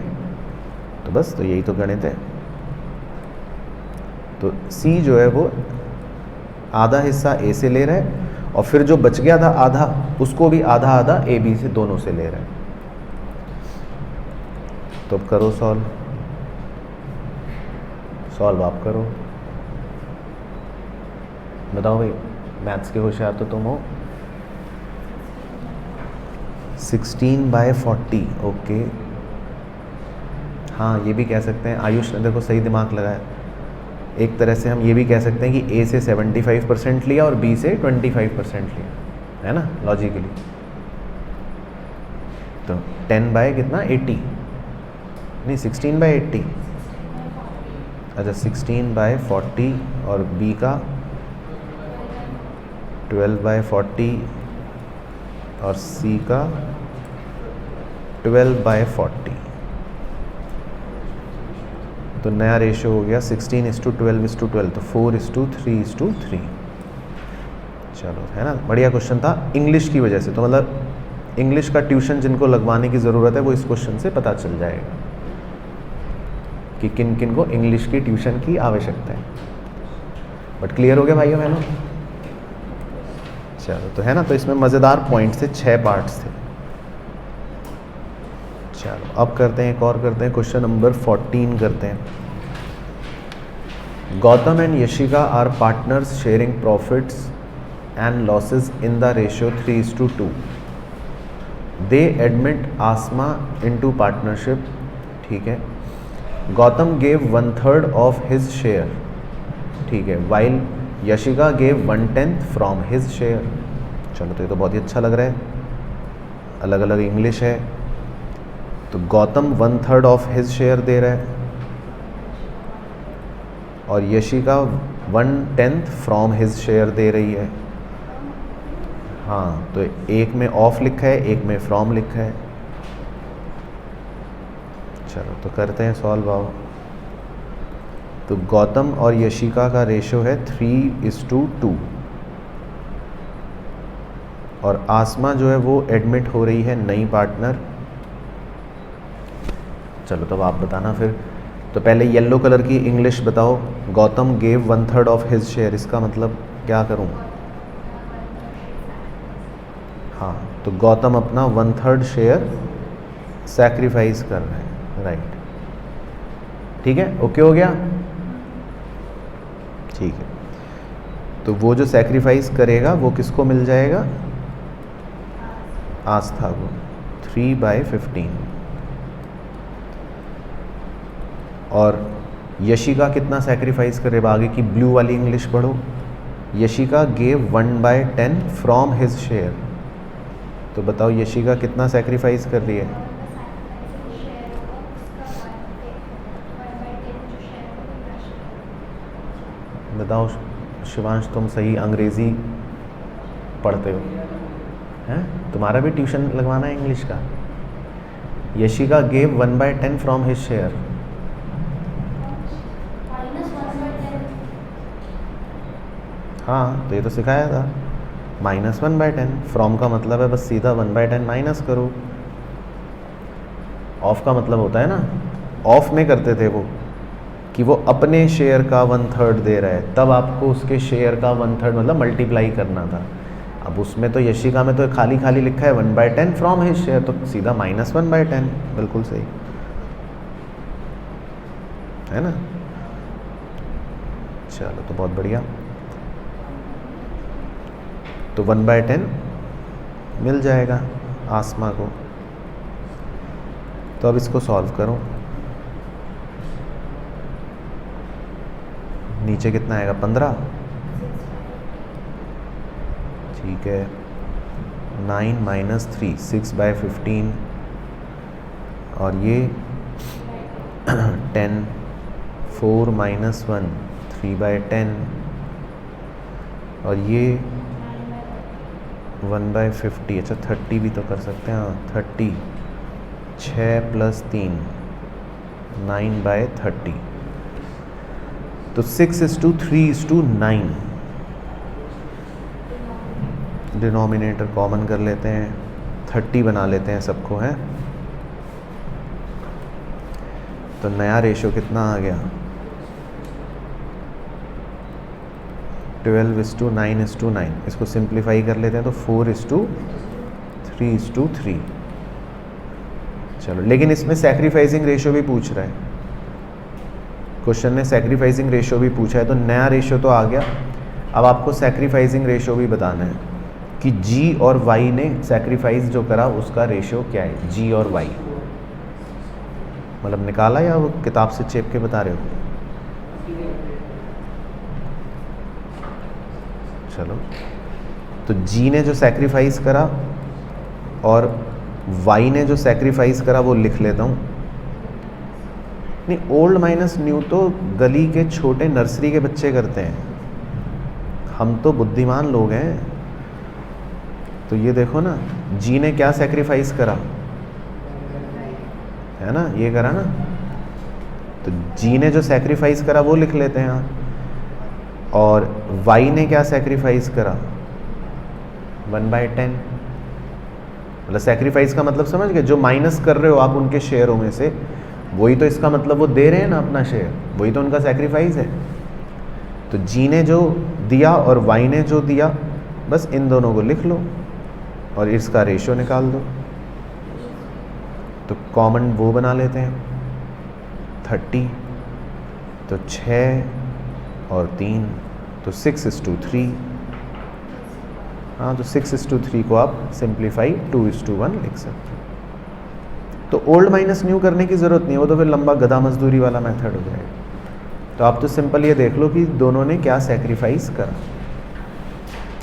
तो बस, तो यही तो गणित है। तो सी जो है वो आधा हिस्सा ए से ले रहा है और फिर जो बच गया था आधा, उसको भी आधा आधा ए बी से दोनों से ले रहा है। तो अब करो सॉल्व आप करो। बताओ भाई, मैथ्स के होशियार तो तुम हो। 16/40, ओके। हाँ, ये भी कह सकते हैं, आयुष ने देखो सही दिमाग लगाया। एक तरह से हम ये भी कह सकते हैं कि ए से 75% लिया और बी से 25% लिया, है ना, लॉजिकली। तो 10 कितना 80, नहीं 16/80, अच्छा 16/40 और बी का 12/40 और सी का 12/40। तो नया रेशो हो गया 16:12:12, तो 4:3:3। चलो, है ना, बढ़िया क्वेश्चन था इंग्लिश की वजह से। तो मतलब इंग्लिश का ट्यूशन जिनको लगवाने की ज़रूरत है वो इस क्वेश्चन से पता चल जाएगा कि किन किन को इंग्लिश की ट्यूशन की आवश्यकता है। बट क्लियर हो गया भाइयों बहनों? चलो, तो है ना, तो इसमें मज़ेदार पॉइंट्स थे, 6 पार्ट्स थे। चलो, अब करते हैं एक और, करते हैं क्वेश्चन नंबर 14 करते हैं। Gautam and Yashika are partners sharing profits and losses in the ratio 3:2। They admit Aasma into partnership, ठीक है। Gautam gave 1/3 of his share, ठीक है, while Yashika gave 1/10 from his share. चलो, तो ये तो बहुत ही अच्छा लग रहा है, अलग अलग इंग्लिश है। तो गौतम 1/3 ऑफ हिज शेयर दे रहा है और यशिका 1/10 फ्रॉम हिज शेयर दे रही है। हाँ, तो एक में ऑफ लिखा है, एक में फ्रॉम लिखा है। चलो, तो करते हैं सॉल्व आओ। तो गौतम और यशिका का रेशो है 3:2 और आसमा जो है वो एडमिट हो रही है नई पार्टनर। चलो, तब आप बताना फिर। तो पहले येलो कलर की इंग्लिश बताओ। Gautam gave 1/3 of his share, इसका मतलब क्या करूं? हाँ, तो गौतम अपना 1/3 शेयर सैक्रिफाइस कर रहे हैं, राइट। ठीक है, ओके हो गया? ठीक है, तो वो जो सैक्रिफाइस करेगा वो किसको मिल जाएगा? आस्था को, 3/15। और यशिका कितना सैक्रिफाइस करेगा? आगे की ब्लू वाली इंग्लिश पढ़ो। Yashika gave 1/10 from his share. तो बताओ यशिका कितना सैक्रिफाइस कर रही है? बताओ शिवांश, तुम सही अंग्रेज़ी पढ़ते हो, हैं? तुम्हारा भी ट्यूशन लगवाना है इंग्लिश का। Yashika gave 1/10 from his share. हाँ, तो ये तो सिखाया था, -1/10। फ्रॉम का मतलब है बस सीधा 1/10 माइनस करो। ऑफ का मतलब होता है ना, ऑफ में करते थे वो कि वो अपने शेयर का 1/3 दे रहा है, तब आपको उसके शेयर का 1/3 मतलब मल्टीप्लाई करना था। अब उसमें तो यशिका में तो खाली खाली लिखा है 1/10 फ्रॉम हिज शेयर, तो सीधा -1/10, बिल्कुल सही है ना। चलो, तो बहुत बढ़िया। तो 1/10 मिल जाएगा आसमा को। तो अब इसको सॉल्व करो। नीचे कितना आएगा? 15, ठीक है। 9 - 3, 6/15 और ये 10, 4 - 1, 3/10 और ये 1/50। अच्छा, 30 भी तो कर सकते हैं, हाँ 30, 6 + 3, 9/30। तो 6:3:9। डिनोमिनेटर कॉमन कर लेते हैं, 30 बना लेते हैं सबको, है। तो नया रेशो कितना आ गया? 12:9:9। इसको सिंप्लीफाई कर लेते हैं तो 4:3:3। चलो, लेकिन इसमें सैक्रिफाइसिंग रेशियो भी पूछ रहा है, क्वेश्चन ने सैक्रिफाइसिंग रेशियो भी पूछा है, तो नया रेशियो तो आ गया। अब आपको सैक्रिफाइसिंग रेशियो भी बताना है कि जी और वाई ने सैक्रिफाइस जो करा उसका रेशियो क्या है, जी और वाई। मतलब निकाला या वो किताब से चेप के बता रहे हो? चलो, तो जी ने जो सैक्रिफाइस करा और वाई ने जो सैक्रिफाइस करा वो लिख लेता हूँ। नहीं, ओल्ड माइनस न्यू तो गली के छोटे नर्सरी के बच्चे करते हैं, हम तो बुद्धिमान लोग हैं। तो ये देखो ना, जी ने क्या सैक्रिफाइस करा है ना, ये करा ना, तो जी ने जो सैक्रिफाइस करा वो लिख लेते हैं यहाँ। और वाई ने क्या सैक्रिफाइस करा, 1/10। मतलब सैक्रिफाइस का मतलब समझ गए, जो माइनस कर रहे हो आप उनके शेयरों में से, वही तो इसका मतलब वो दे रहे हैं ना अपना शेयर, वही तो उनका सैक्रिफाइस है। तो जी ने जो दिया और वाई ने जो दिया, बस इन दोनों को लिख लो और इसका रेशियो निकाल दो। तो कॉमन वो बना लेते हैं 30, तो 6 और 3, तो 6:3। हाँ, तो 6:3 को आप सिंप्लीफाई 2:1 लिख सकते हो। तो ओल्ड माइनस न्यू करने की ज़रूरत नहीं है, वो तो फिर लंबा गधा मजदूरी वाला मेथड हो जाएगा। तो आप तो सिंपल ये देख लो कि दोनों ने क्या सैक्रिफाइस करा,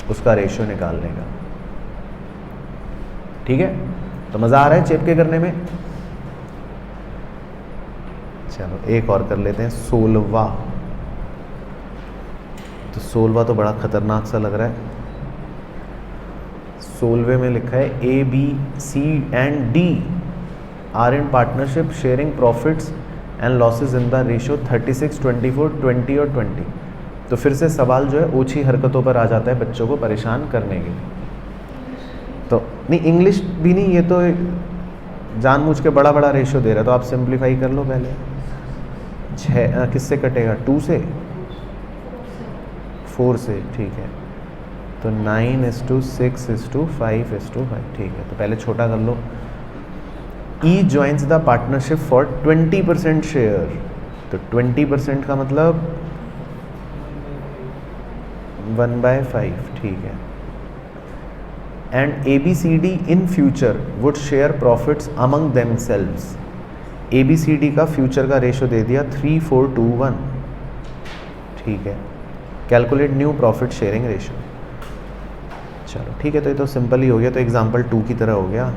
उसका रेशियो निकालने का। ठीक है, तो मज़ा आ रहा है चेप के करने में? चलो एक और कर लेते हैं, 16वां। तो 16वां तो बड़ा खतरनाक सा लग रहा है। 16वें में लिखा है A, B, C and D are in partnership sharing profits and losses in the ratio 36, 24, 20 और 20। तो फिर से सवाल जो है ओछी हरकतों पर आ जाता है बच्चों को परेशान करने के लिए। तो नहीं, इंग्लिश भी नहीं, ये तो जानबूझ के बड़ा बड़ा रेशियो दे रहा है, तो आप सिंप्लीफाई कर लो पहले। 6 किससे कटेगा, 2 से, 4 से, ठीक है। तो 9:6:5:5, ठीक है। तो पहले छोटा कर लो। E joins the partnership for 20% share, तो 20% का मतलब 1/5, ठीक है। And ABCD in future would share profits among themselves. ABCD का फ्यूचर का रेशियो दे दिया 3:4:2:1, ठीक है। Calculate new profit sharing ratio. चलो ठीक है, तो ये तो सिंपल ही हो गया, तो एग्जाम्पल 2 की तरह हो गया।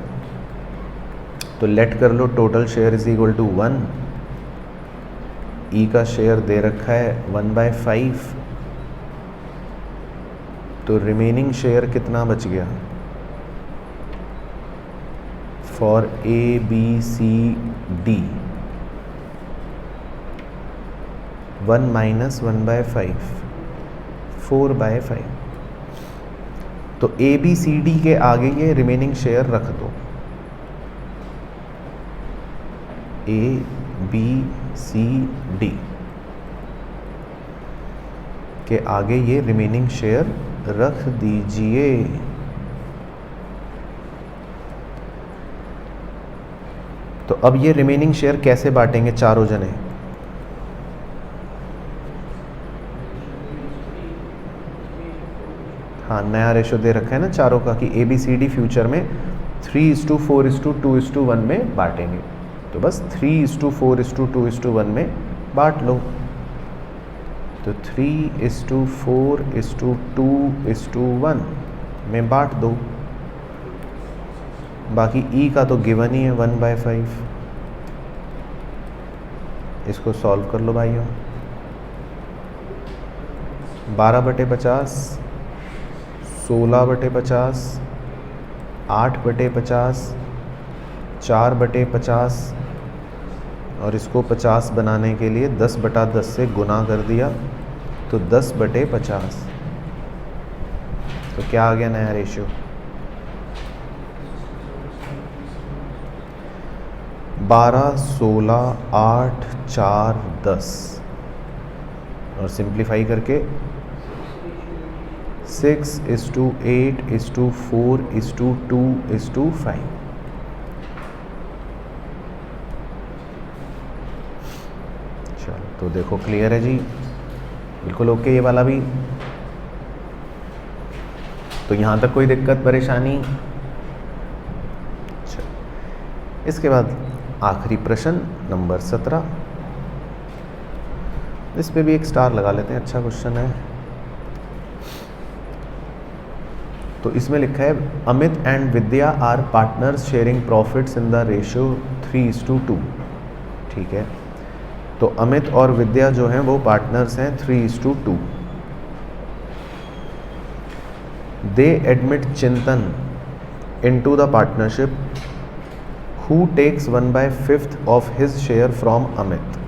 तो लेट कर लो total share is equal to 1, E का शेयर दे रखा है 1/5, तो रिमेनिंग शेयर कितना बच गया फॉर ABCD, 1 - 1/5, 4/5। तो ABCD के आगे ये रिमेनिंग शेयर रख दो, ABCD के आगे ये रिमेनिंग शेयर रख दीजिए। तो अब ये रिमेनिंग शेयर कैसे बांटेंगे चारों जने? हाँ, नया रेशो दे रखा है ना चारों का कि ABCD फ्यूचर में 3:4:2:1 में बांटेंगे। तो बस 3:4:2:1 में बांट लो। तो 3:4:2:1 में बांट दो। बाकी E का तो गिवन ही है 1/5। इसको सॉल्व कर लो भाइयों। 12/50, 16/50, 8/50, 4/50 और इसको 50 बनाने के लिए 10/10 से गुना कर दिया, तो 10/50। तो क्या आ गया नया रेशियो? 12, 16, 8, 4, 10 और सिंप्लीफाई करके 6:8:4:2:5। तो देखो क्लियर है जी, बिल्कुल ओके ये वाला भी। तो यहाँ तक कोई दिक्कत परेशानी? अच्छा, इसके बाद आखिरी प्रश्न नंबर 17, इस पे भी एक स्टार लगा लेते हैं, अच्छा क्वेश्चन है। तो इसमें लिखा है Amit and Vidya are partners sharing profits in the ratio 3:2। ठीक है, तो अमित और विद्या जो हैं वो पार्टनर्स हैं 3:2। They admit Chintan into the partnership who takes 1/5 of his share from Amit.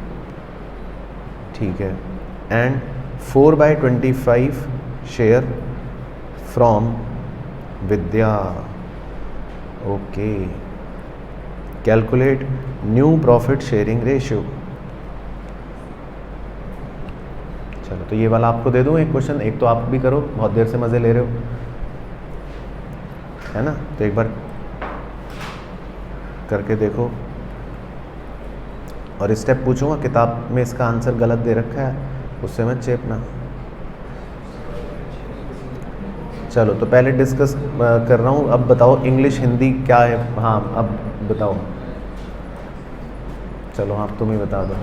ठीक है, and 4/25 share from Vidya. Okay, calculate new profit sharing ratio. चलो, तो ये वाला आपको दे दूं एक क्वेश्चन, एक तो आप भी करो, बहुत देर से मजे ले रहे हो, है ना। तो एक बार करके देखो, और स्टेप पूछूंगा, किताब में इसका आंसर गलत दे रखा है, उससे मत चेपना। चलो, तो पहले डिस्कस कर रहा हूँ, अब बताओ इंग्लिश हिंदी क्या है। हाँ, अब बताओ, चलो हाँ तुम ही बता दो।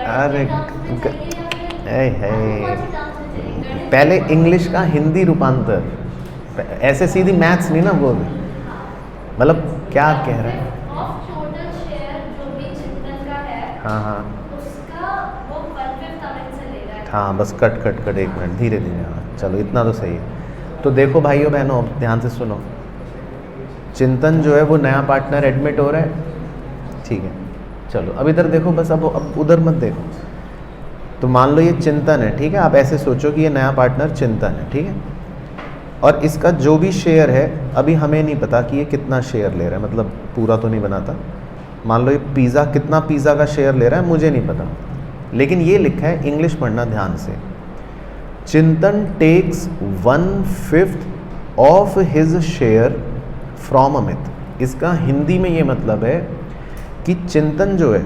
अरे है पहले इंग्लिश का हिंदी रूपांतर, ऐसे सीधी मैथ्स नहीं ना बोल, मतलब क्या कह रहे हैं। हाँ हाँ हाँ, बस कट कट कट, एक मिनट, धीरे धीरे। हाँ चलो, इतना तो सही है। तो देखो भाइयों बहनों, ध्यान से सुनो, चिंतन जो है वो नया पार्टनर एडमिट हो रहा है। ठीक है, चलो अब इधर देखो, बस अब उधर मत देखो। तो मान लो ये चिंतन है, ठीक है, आप ऐसे सोचो कि ये नया पार्टनर चिंतन है, ठीक है, और इसका जो भी शेयर है, अभी हमें नहीं पता कि ये कितना शेयर ले रहा है, मतलब पूरा तो नहीं बनाता। मान लो ये पिज़्ज़ा, कितना पिज़्ज़ा का शेयर ले रहा है मुझे नहीं पता, लेकिन ये लिखा है, इंग्लिश पढ़ना ध्यान से, Chintan takes 1/5 of his share from Amit. इसका हिंदी में ये मतलब है कि चिंतन जो है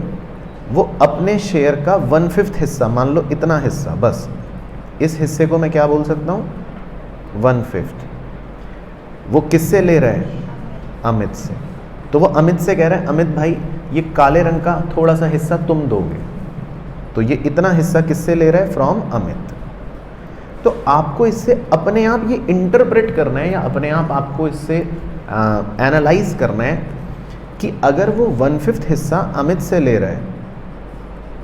वो अपने शेयर का 1/5 हिस्सा, मान लो इतना हिस्सा, बस इस हिस्से को मैं क्या बोल सकता हूँ, 1/5, वो किससे ले रहा है, अमित से। तो वो अमित से कह रहा है, अमित भाई ये काले रंग का थोड़ा सा हिस्सा तुम दोगे, तो ये इतना हिस्सा किससे ले रहा है, फ्रॉम अमित। तो आपको इससे अपने आप ये इंटरप्रेट करना है, या अपने आप आपको इससे एनालाइज करना है कि अगर वो 1/5 हिस्सा अमित से ले रहा है,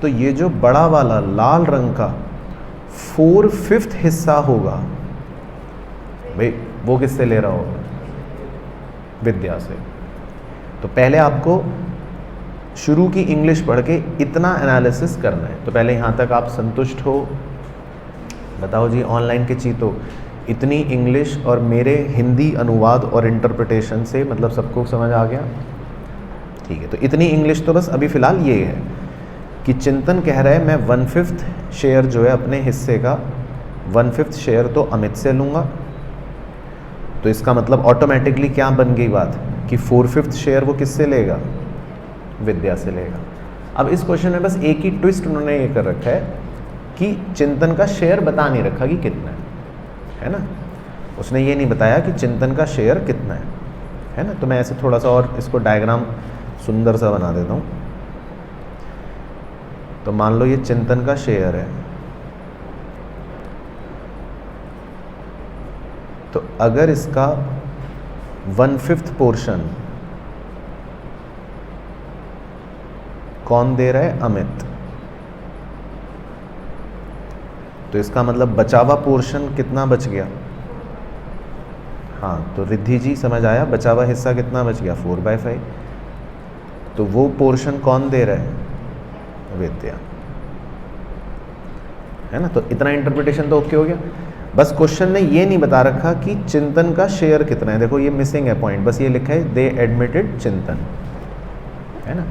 तो ये जो बड़ा वाला लाल रंग का 4/5 हिस्सा होगा, भाई वो किससे ले रहा होगा, विद्या से। तो पहले आपको शुरू की इंग्लिश पढ़ के इतना एनालिसिस करना है। तो पहले यहाँ तक आप संतुष्ट हो, बताओ जी ऑनलाइन के चीतो, इतनी इंग्लिश और मेरे हिंदी अनुवाद और इंटरप्रिटेशन से मतलब सबको समझ आ गया? ठीक है, तो इतनी इंग्लिश तो बस अभी फ़िलहाल ये है कि चिंतन कह रहा है मैं 1/5 शेयर जो है अपने हिस्से का, 1/5 शेयर तो अमित से लूँगा। तो इसका मतलब ऑटोमेटिकली क्या बन गई बात कि 4/5 शेयर वो किससे लेगा, विद्या से लेगा। अब इस क्वेश्चन में बस एक ही ट्विस्ट उन्होंने ये कर रखा है कि चिंतन का शेयर बता नहीं रखा कि कितना है ना, उसने ये नहीं बताया कि चिंतन का शेयर कितना है ना। तो मैं ऐसे थोड़ा सा और इसको डायग्राम सुंदर सा बना देता हूँ। तो मान लो ये चिंतन का शेयर है, तो अगर इसका 1/5 पोर्शन कौन दे रहा है, अमित, तो इसका मतलब बचा हुआ पोर्शन कितना बच गया। हाँ, तो रिद्धि जी समझ आया, बचा हुआ हिस्सा कितना बच गया, 4/5। तो वो पोर्शन कौन दे रहा है, विद्या, है ना। तो इतना इंटरप्रिटेशन तो ओके हो गया। बस क्वेश्चन ने ये नहीं बता रखा कि चिंतन का शेयर कितना है। देखो ये मिसिंग है पॉइंट, बस ये लिखा है दे एडमिटेड चिंतन, है ना।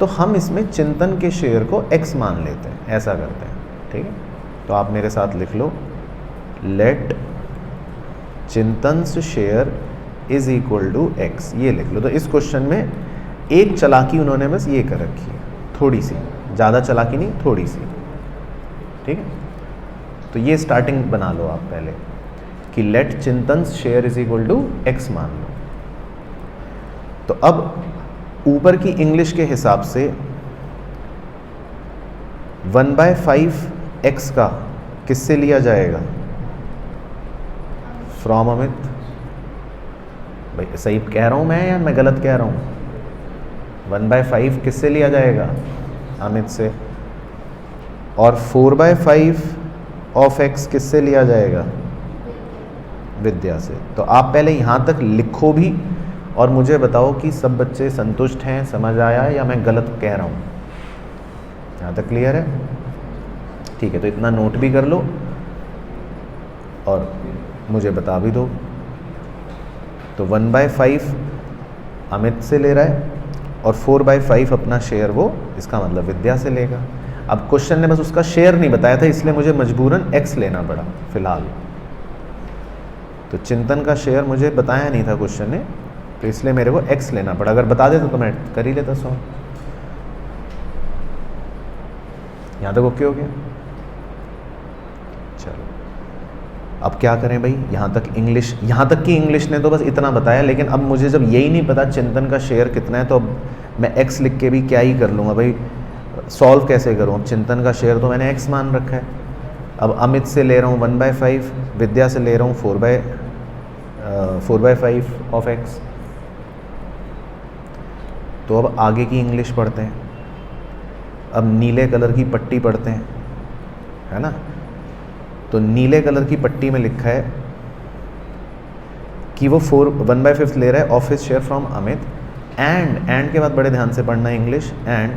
तो हम इसमें चिंतन के शेयर को x मान लेते हैं, ऐसा करते हैं, ठीक है। तो आप मेरे साथ लिख लो, let Chintan's share is equal to x, ये लिख लो। तो इस क्वेश्चन में एक चालाकी उन्होंने बस ये कर रखी है, थोड़ी सी, ज़्यादा चालाकी नहीं, थोड़ी सी, ठीक है। तो ये स्टार्टिंग बना लो आप पहले कि let Chintan share is equal to X मान लो। तो अब ऊपर की इंग्लिश के हिसाब से 1/5 एक्स का किससे लिया जाएगा? फ्रॉम अमित। भाई सही कह रहा हूँ मैं या मैं गलत कह रहा हूँ? 1/5 किससे लिया जाएगा? अमित से। और 4/5 ऑफ एक्स किससे लिया जाएगा? विद्या से। तो आप पहले यहाँ तक लिखो भी और मुझे बताओ कि सब बच्चे संतुष्ट हैं, समझ आया या मैं गलत कह रहा हूँ? यहाँ तक क्लियर है? ठीक है, तो इतना नोट भी कर लो और मुझे बता भी दो। तो 1/5 अमित से ले रहा है और 4/5 अपना शेयर वो, इसका मतलब विद्या से लेगा। अब क्वेश्चन ने बस उसका शेयर नहीं बताया था, इसलिए मुझे मजबूरन एक्स लेना पड़ा फिलहाल। तो चिंतन का शेयर मुझे बताया नहीं था क्वेश्चन ने, तो इसलिए मेरे को एक्स लेना पड़ा। अगर बता देता तो मैं कर ही लेता सॉल्व। यहाँ तक ओके हो गया? चलो अब क्या करें भाई, यहाँ तक की इंग्लिश ने तो बस इतना बताया, लेकिन अब मुझे जब यही नहीं पता चिंतन का शेयर कितना है, तो अब मैं एक्स लिख के भी क्या ही कर लूँगा भाई, सॉल्व कैसे करूँ? अब चिंतन का शेयर तो मैंने एक्स मान रखा है। अब अमित से ले रहा हूँ 1/5, विद्या से ले रहा हूँ 4/5 ऑफ एक्स। तो अब आगे की इंग्लिश पढ़ते हैं। अब नीले कलर की पट्टी पढ़ते हैं, है ना। तो नीले कलर की पट्टी में लिखा है कि वो 1/5 ले रहा है of his share from Amit, and के बाद बड़े ध्यान से पढ़ना है इंग्लिश, एंड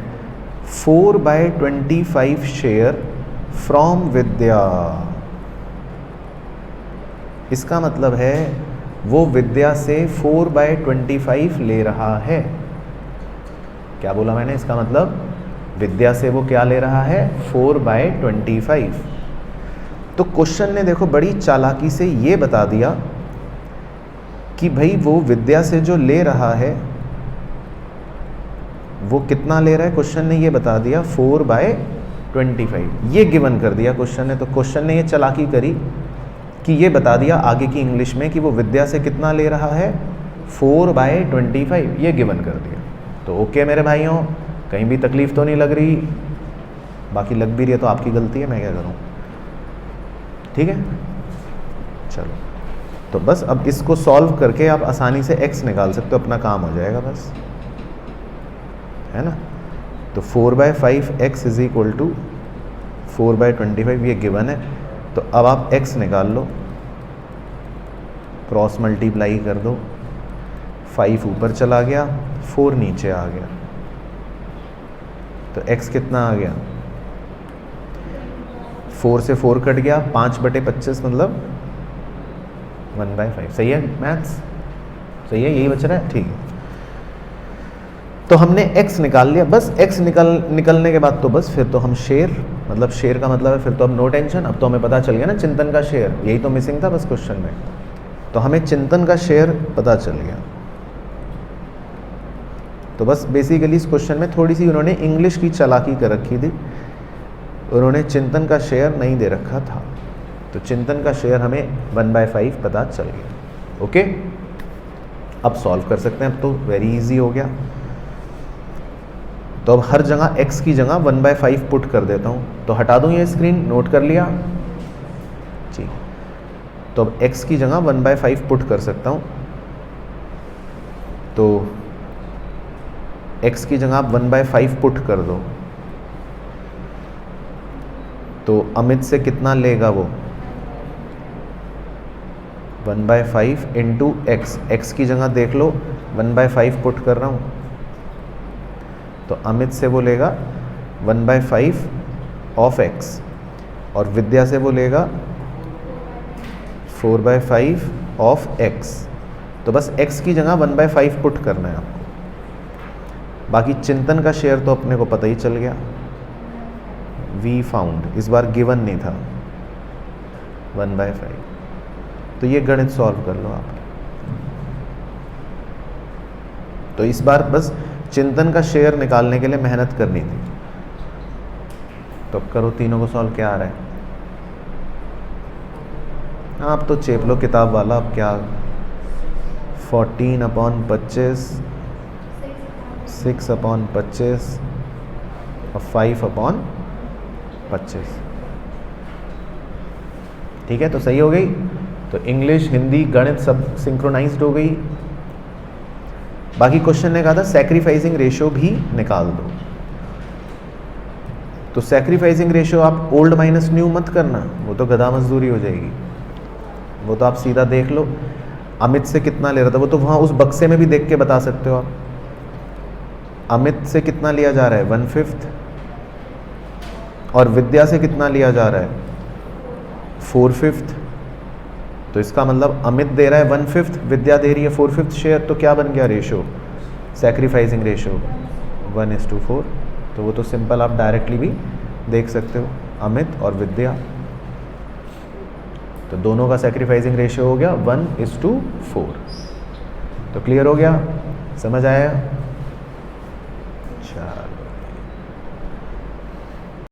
4/25 शेयर फ्रॉम विद्या। इसका मतलब है वो विद्या से 4/25 ले रहा है। क्या बोला मैंने? इसका मतलब विद्या से वो क्या ले रहा है? 4/25। तो क्वेश्चन ने देखो बड़ी चालाकी से ये बता दिया कि भाई वो विद्या से जो ले रहा है वो कितना ले रहा है। क्वेश्चन ने ये बता दिया 4/25, ये गिवन कर दिया क्वेश्चन ने। तो क्वेश्चन ने ये चालाकी करी कि ये बता दिया आगे की इंग्लिश में कि वो विद्या से कितना ले रहा है? 4/25, ये गिवन कर दिया। तो ओके मेरे भाइयों, कहीं भी तकलीफ तो नहीं लग रही? बाकी लग भी रही है तो आपकी गलती है, मैं क्या करूं? ठीक है, चलो। तो बस अब इसको सॉल्व करके आप आसानी से x निकाल सकते हो, अपना काम हो जाएगा बस, है ना। तो 4/5 x इज इक्वल टू 4/25, ये गिवन है। तो अब आप x निकाल लो, क्रॉस मल्टीप्लाई कर दो, 5 ऊपर चला गया, 4 नीचे आ गया। तो x कितना आ गया? 4 से 4 कट गया, 5/25 मतलब 1/5। सही है मैथ्स? सही है, यही बच रहा है, ठीक है। तो हमने x निकाल लिया। बस x निकलने के बाद तो बस फिर तो हम शेयर, मतलब शेयर का मतलब है फिर तो अब नो टेंशन। अब तो हमें पता चल गया ना चिंतन का शेयर, यही तो मिसिंग था बस क्वेश्चन में। तो हमें चिंतन का शेयर पता चल गया। तो बस बेसिकली इस क्वेश्चन में थोड़ी सी उन्होंने इंग्लिश की चालाकी कर रखी थी, उन्होंने चिंतन का शेयर नहीं दे रखा था। तो चिंतन का शेयर हमें 1/5 पता चल गया। ओके, अब सॉल्व कर सकते हैं। अब तो वेरी इजी हो गया। तो अब हर जगह x की जगह 1/5 पुट कर देता हूँ। तो हटा दूँ ये स्क्रीन, नोट कर लिया जी। तो अब x की जगह 1/5 पुट कर सकता हूँ। तो x की जगह आप 1/5 पुट कर दो, तो अमित से कितना लेगा वो? 1/5 इंटू एक्स। एक्स की जगह देख लो 1/5 पुट कर रहा हूँ, तो अमित से वो लेगा 1/5 ऑफ एक्स, और विद्या से वो लेगा 4/5 ऑफ एक्स। तो बस x की जगह 1/5 पुट करना है आपको। बाकी चिंतन का शेयर तो अपने को पता ही चल गया, वी फाउंड, इस बार गिवन नहीं था 1/5। तो ये गणित सॉल्व कर लो आप। तो इस बार बस चिंतन का शेयर निकालने के लिए मेहनत करनी थी। तो अब करो तीनों को सॉल्व, क्या आ रहा है? हाँ अब तो चेप लो किताब वाला, अब क्या 14/25, 6/25 और 5/25। ठीक है, तो सही हो गई। तो इंग्लिश, हिंदी, गणित सब सिंक्रोनाइज्ड हो गई। बाकी क्वेश्चन ने कहा था सैक्रिफाइसिंग रेशियो भी निकाल दो। तो सैक्रिफाइसिंग रेशियो आप ओल्ड माइनस न्यू मत करना, वो तो गधा मजदूरी हो जाएगी। वो तो आप सीधा देख लो अमित से कितना ले रहा था, वो तो वहाँ उस बक्से में भी देख के बता सकते हो आप। अमित से कितना लिया जा रहा है 1/5 और विद्या से कितना लिया जा रहा है 4/5। तो इसका मतलब अमित दे रहा है 1/5, विद्या दे रही है 4/5 शेयर, तो क्या बन गया रेशो, सैक्रिफाइसिंग रेशो 1:4। तो वो तो सिंपल आप डायरेक्टली भी देख सकते हो, अमित और विद्या। तो दोनों का सैक्रिफाइसिंग रेशियो हो गया 1:4। तो क्लियर हो गया, समझ आया?